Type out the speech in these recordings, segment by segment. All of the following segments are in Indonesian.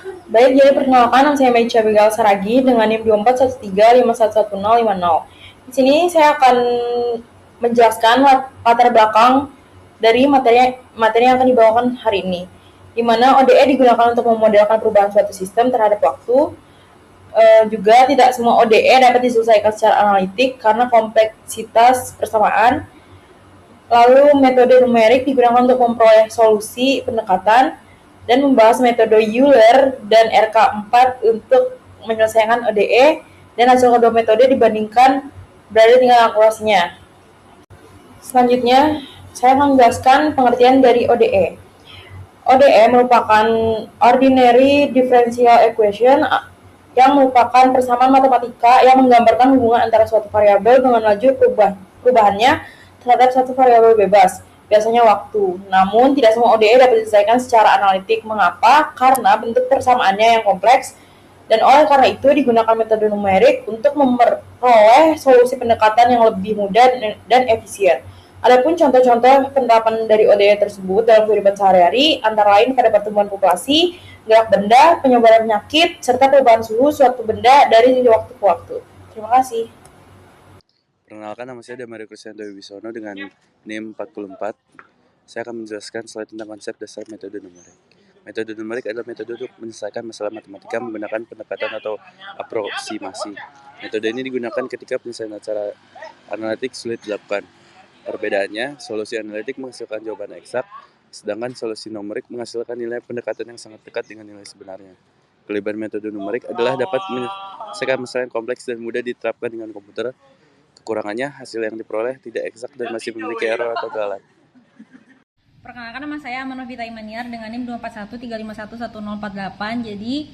Baik, jadi perkenalkan nama saya Meica Begal Saragi dengan NIM 2413511050. Di sini saya akan menjelaskan latar belakang dari materi yang akan dibawakan hari ini, di mana ODE digunakan untuk memodelkan perubahan suatu sistem terhadap waktu. Juga tidak semua ODE dapat diselesaikan secara analitik karena kompleksitas persamaan. Lalu metode numerik digunakan untuk memperoleh solusi pendekatan dan membahas metode Euler dan RK4 untuk menyelesaikan ODE, dan hasil kedua metode dibandingkan berada tingkat akurasinya. Selanjutnya, saya akan menjelaskan pengertian dari ODE. ODE merupakan Ordinary Differential Equation yang merupakan persamaan matematika yang menggambarkan hubungan antara suatu variabel dengan laju perubahannya terhadap satu variabel bebas, biasanya waktu. Namun, tidak semua ODE dapat diselesaikan secara analitik. Mengapa? Karena bentuk persamaannya yang kompleks, dan oleh karena itu digunakan metode numerik untuk memperoleh solusi pendekatan yang lebih mudah dan efisien. Adapun contoh-contoh penerapan dari ODE tersebut dalam kehidupan sehari-hari antara lain pada pertumbuhan populasi, gerak benda, penyebaran penyakit, serta perubahan suhu suatu benda dari waktu ke waktu. Terima kasih. Perkenalkan, nama saya Damari Kristianto Wibisono dengan NIM 44. Saya akan menjelaskan slide tentang konsep dasar metode numerik. Metode numerik adalah metode untuk menyelesaikan masalah matematika menggunakan pendekatan atau aproksimasi. Metode ini digunakan ketika penyelesaian secara analitik sulit dilakukan. Perbedaannya, solusi analitik menghasilkan jawaban eksak, sedangkan solusi numerik menghasilkan nilai pendekatan yang sangat dekat dengan nilai sebenarnya. Kelebihan metode numerik adalah dapat menyelesaikan masalah yang kompleks dan mudah diterapkan dengan komputer. Kekurangannya, hasil yang diperoleh tidak eksak dan masih memiliki error atau kegagalan. Perkenalkan, nama saya Amanovita Imaniar dengan NIM 24135111048. Jadi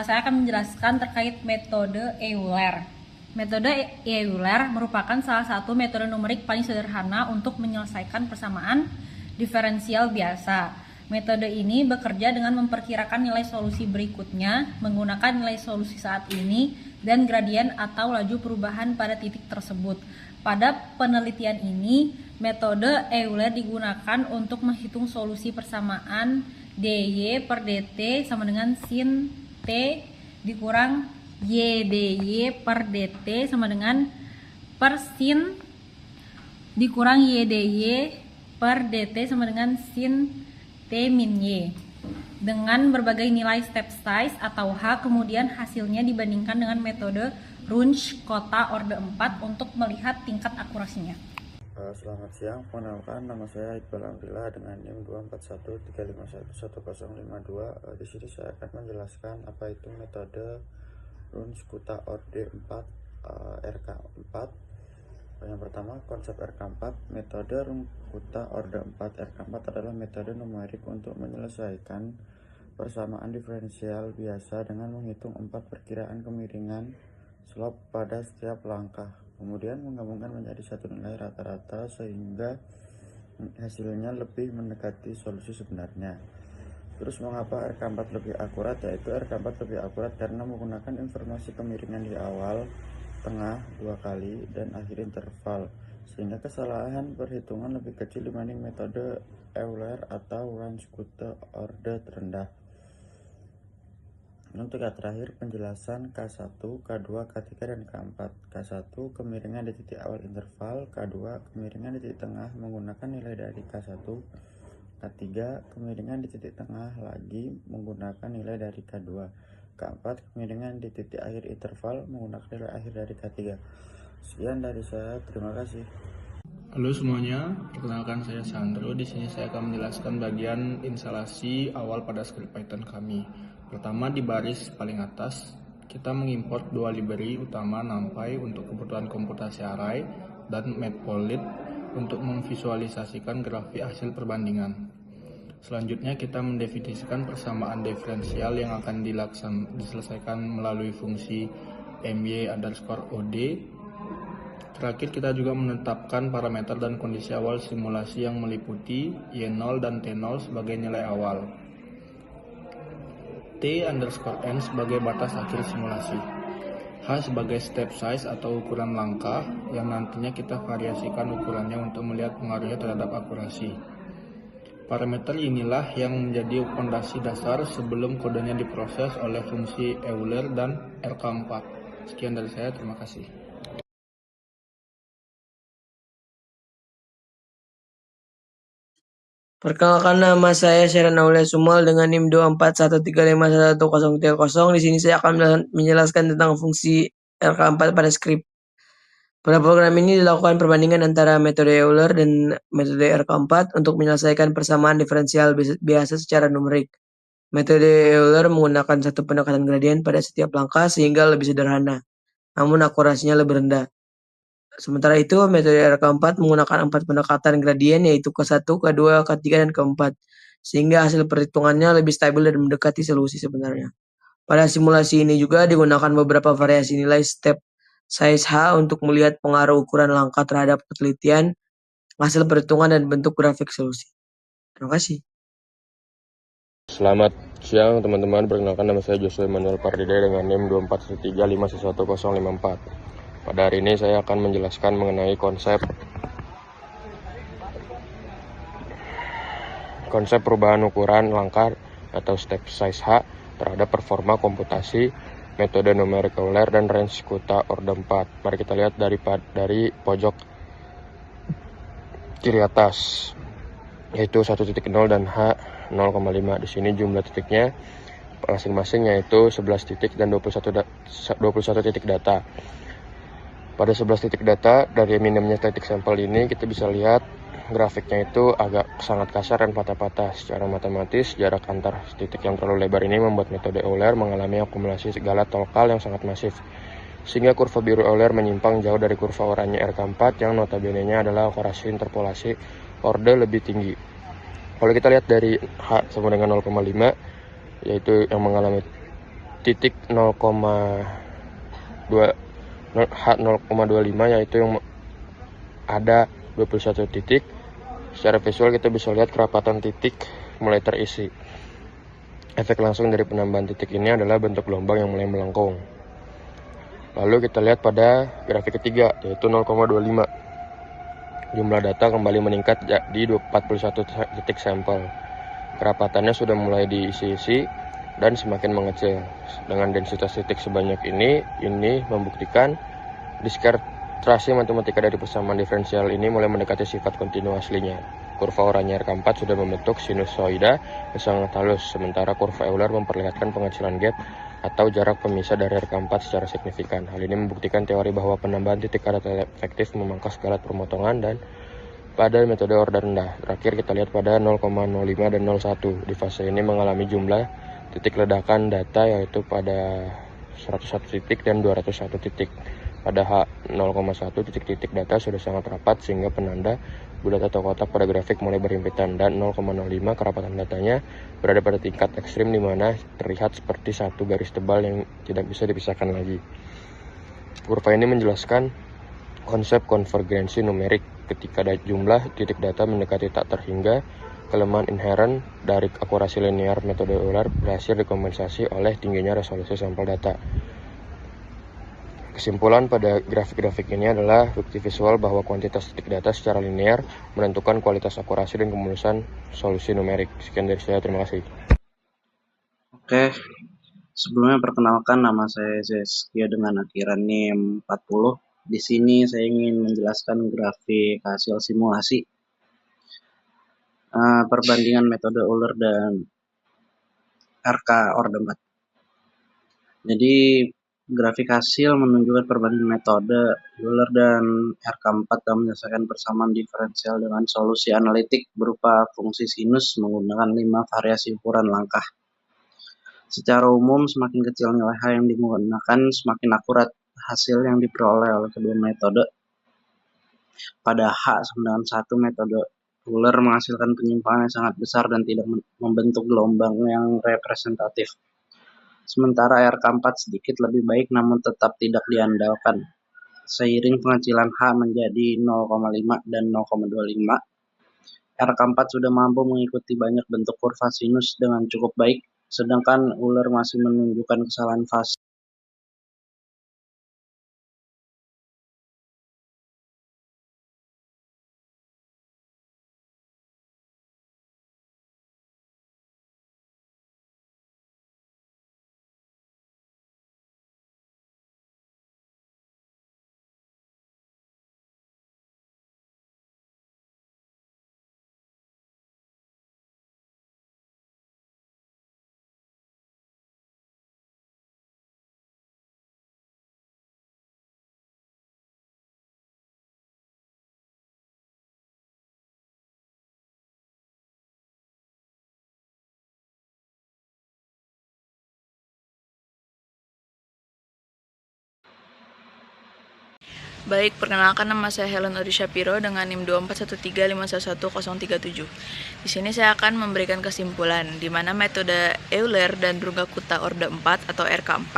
saya akan menjelaskan terkait metode Euler. Metode Euler merupakan salah satu metode numerik paling sederhana untuk menyelesaikan persamaan diferensial biasa. Metode ini bekerja dengan memperkirakan nilai solusi berikutnya menggunakan nilai solusi saat ini dan gradien atau laju perubahan pada titik tersebut. Pada penelitian ini, metode Euler digunakan untuk menghitung solusi persamaan dy per dt sama dengan sin t dikurang ydy per dt sama dengan per sin dikurang ydy per dt sama dengan sin t min y dengan berbagai nilai step size atau H. Kemudian hasilnya dibandingkan dengan metode Runge-Kota-Orde 4 untuk melihat tingkat akurasinya. Selamat siang, perkenalkan nama saya Iqbal Amrila dengan NIM 24135111052. Di sini saya akan menjelaskan apa itu metode Runge-Kota-Orde 4 RK4. Yang pertama, konsep RK4. Metode Runge-Kota-Orde 4 RK4 adalah metode numerik untuk menyelesaikan persamaan diferensial biasa dengan menghitung 4 perkiraan kemiringan slope pada setiap langkah, kemudian menggabungkan menjadi satu nilai rata-rata sehingga hasilnya lebih mendekati solusi sebenarnya. Terus mengapa RK4 lebih akurat? Yaitu RK4 lebih akurat karena menggunakan informasi kemiringan di awal, tengah, 2 kali, dan akhir interval, sehingga kesalahan perhitungan lebih kecil dibanding metode Euler atau Runge-Kota-Orde terendah. Untuk yang terakhir, penjelasan K1, K2, K3, dan K4. K1, kemiringan di titik awal interval. K2, kemiringan di titik tengah menggunakan nilai dari K1. K3, kemiringan di titik tengah lagi menggunakan nilai dari K2. K4, kemiringan di titik akhir interval menggunakan nilai akhir dari K3. Sekian dari saya, terima kasih. Halo semuanya, perkenalkan saya Sandro. Di sini saya akan menjelaskan bagian instalasi awal pada script Python kami. Pertama, di baris paling atas, kita mengimport dua library utama NumPy untuk kebutuhan komputasi array dan Matplotlib untuk memvisualisasikan grafik hasil perbandingan. Selanjutnya, kita mendefinisikan persamaan diferensial yang akan diselesaikan melalui fungsi my_od. Terakhir, kita juga menetapkan parameter dan kondisi awal simulasi yang meliputi y0 dan t0 sebagai nilai awal, t_n sebagai batas akhir simulasi, h sebagai step size atau ukuran langkah yang nantinya kita variasikan ukurannya untuk melihat pengaruhnya terhadap akurasi. Parameter inilah yang menjadi fondasi dasar sebelum kodenya diproses oleh fungsi Euler dan RK4. Sekian dari saya, terima kasih. Perkenalkan, nama saya Sheran Aulia Sumal dengan NIM 24135111030. Di sini saya akan menjelaskan tentang fungsi RK4 pada script. Pada program ini dilakukan perbandingan antara metode Euler dan metode RK4 untuk menyelesaikan persamaan diferensial biasa secara numerik. Metode Euler menggunakan satu pendekatan gradien pada setiap langkah sehingga lebih sederhana, namun akurasinya lebih rendah. Sementara itu, metode RK4 menggunakan 4 pendekatan gradien, yaitu ke-1, ke-2, ke-3, dan ke-4, sehingga hasil perhitungannya lebih stabil dan mendekati solusi sebenarnya. Pada simulasi ini juga digunakan beberapa variasi nilai step size H untuk melihat pengaruh ukuran langkah terhadap penelitian, hasil perhitungan, dan bentuk grafik solusi. Terima kasih. Selamat siang teman-teman, perkenalkan nama saya Joshua Emmanuel Pardede dengan NIM 24135111054. Pada hari ini saya akan menjelaskan mengenai konsep perubahan ukuran langkah atau step size H terhadap performa komputasi, metode numerik Euler, dan range kuta orde 4. Mari kita lihat dari pojok kiri atas, yaitu 1.0 dan H 0,5. Di sini jumlah titiknya masing-masing yaitu 11 titik dan 21 titik data. Pada 11 titik data dari minimnya titik sampel ini kita bisa lihat grafiknya itu agak sangat kasar dan patah-patah. Secara matematis, jarak antar titik yang terlalu lebar ini membuat metode Euler mengalami akumulasi galat lokal yang sangat masif, sehingga kurva biru Euler menyimpang jauh dari kurva oranye RK4 yang notabene-nya adalah operasi interpolasi orde lebih tinggi. Kalau kita lihat dari H sama dengan 0,5, yaitu yang mengalami titik 0,2 H 0,25, yaitu yang ada 21 titik. Secara visual kita bisa lihat kerapatan titik mulai terisi. Efek langsung dari penambahan titik ini adalah bentuk gelombang yang mulai melengkung. Lalu kita lihat pada grafik ketiga, yaitu 0,25. Jumlah data kembali meningkat di 41 titik sampel. Kerapatannya sudah mulai diisi-isi dan semakin mengecil. Dengan densitas titik sebanyak ini membuktikan diskresi matematika dari persamaan diferensial ini mulai mendekati sifat kontinu aslinya. Kurva oranye RK4 sudah membentuk sinusoida yang sangat halus, sementara kurva Euler memperlihatkan pengecilan gap atau jarak pemisah dari RK4 secara signifikan. Hal ini membuktikan teori bahwa penambahan titik ada efektif memangkas galat permotongan dan pada metode orde rendah. Terakhir kita lihat pada 0,05 dan 01. Di fase ini mengalami jumlah titik ledakan data yaitu pada 101 titik dan 201 titik. Pada H 0,1 titik-titik data sudah sangat rapat sehingga penanda bulat atau kotak pada grafik mulai berhimpitan, dan 0,05 kerapatan datanya berada pada tingkat ekstrim di mana terlihat seperti satu garis tebal yang tidak bisa dipisahkan lagi. Kurva ini menjelaskan konsep konvergensi numerik ketika jumlah titik data mendekati tak terhingga. Kelemahan inheren dari akurasi linear metode Euler berhasil dikompensasi oleh tingginya resolusi sampel data. Kesimpulan pada grafik-grafik ini adalah bukti visual bahwa kuantitas titik data secara linear menentukan kualitas akurasi dan kemulusan solusi numerik. Sekian dari saya, terima kasih. Oke, sebelumnya perkenalkan, nama saya Zeskia dengan akhiran NIM 40. Di sini saya ingin menjelaskan grafik hasil simulasi perbandingan metode Euler dan RK orde 4. Jadi grafik hasil menunjukkan perbandingan metode Euler dan RK4 dalam menyelesaikan persamaan diferensial dengan solusi analitik berupa fungsi sinus menggunakan 5 variasi ukuran langkah. Secara umum, semakin kecil nilai H yang digunakan, semakin akurat hasil yang diperoleh oleh kedua metode. Pada H sama dengan 1, metode Euler menghasilkan penyimpangan yang sangat besar dan tidak membentuk gelombang yang representatif. Sementara RK4 sedikit lebih baik namun tetap tidak diandalkan. Seiring pengecilan H menjadi 0,5 dan 0,25, RK4 sudah mampu mengikuti banyak bentuk kurva sinus dengan cukup baik, sedangkan Euler masih menunjukkan kesalahan fase. Baik, perkenalkan nama saya Helen Odi Shapiro dengan NIM 24135111037. Di sini saya akan memberikan kesimpulan di mana metode Euler dan Runge-Kutta orde 4 atau RK4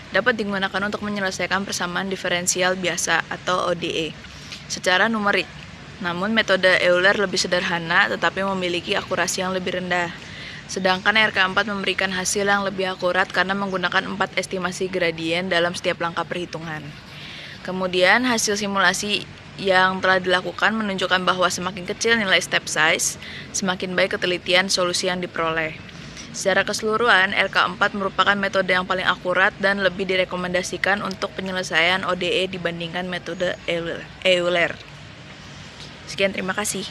dapat digunakan untuk menyelesaikan persamaan diferensial biasa atau ODE secara numerik. Namun metode Euler lebih sederhana tetapi memiliki akurasi yang lebih rendah. Sedangkan RK4 memberikan hasil yang lebih akurat karena menggunakan 4 estimasi gradien dalam setiap langkah perhitungan. Kemudian hasil simulasi yang telah dilakukan menunjukkan bahwa semakin kecil nilai step size, semakin baik ketelitian solusi yang diperoleh. Secara keseluruhan, RK4 merupakan metode yang paling akurat dan lebih direkomendasikan untuk penyelesaian ODE dibandingkan metode Euler. Sekian, terima kasih.